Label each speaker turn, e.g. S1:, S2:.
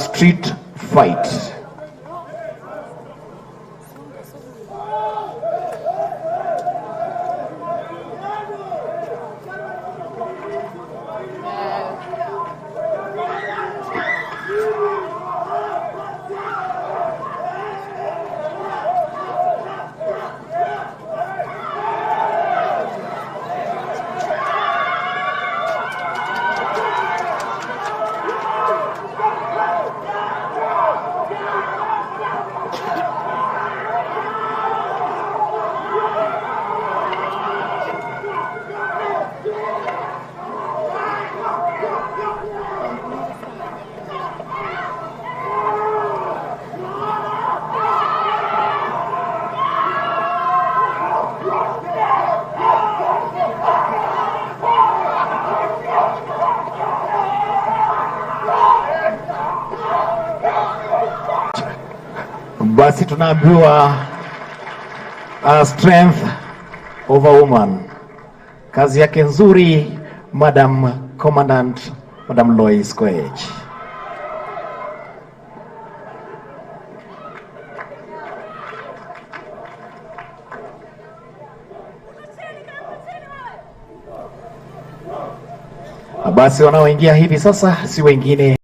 S1: street fight. Basi tunaambiwa strength of a woman. Kazi yake nzuri, Madam Commandant, Madam Lois Koech. Basi wanaoingia hivi sasa si wengine